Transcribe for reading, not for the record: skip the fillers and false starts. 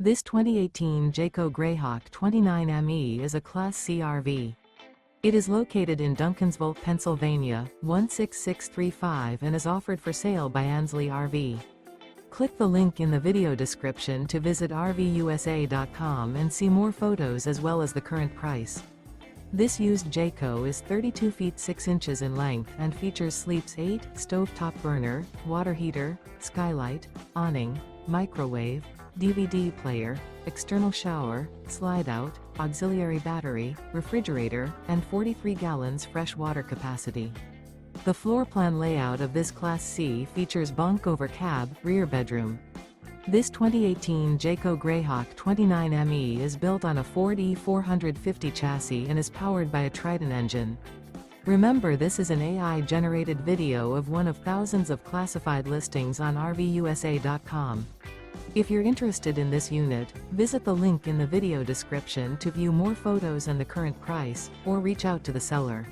This 2018 Jayco Greyhawk 29ME is a Class C RV. It is located in Duncansville, Pennsylvania, 16635 and is offered for sale by Ansley RV. Click the link in the video description to visit RVUSA.com and see more photos as well as the current price. This used Jayco is 32 feet 6 inches in length and features sleeps 8, stovetop burner, water heater, skylight, awning, microwave, DVD player, external shower, slide-out, auxiliary battery, refrigerator, and 43 gallons fresh water capacity. The floor plan layout of this Class C features bunk over cab, rear bedroom. This 2018 Jayco Greyhawk 29ME is built on a Ford E450 chassis and is powered by a Triton engine. Remember, this is an AI-generated video of one of thousands of classified listings on RVUSA.com. If you're interested in this unit, visit the link in the video description to view more photos and the current price, or reach out to the seller.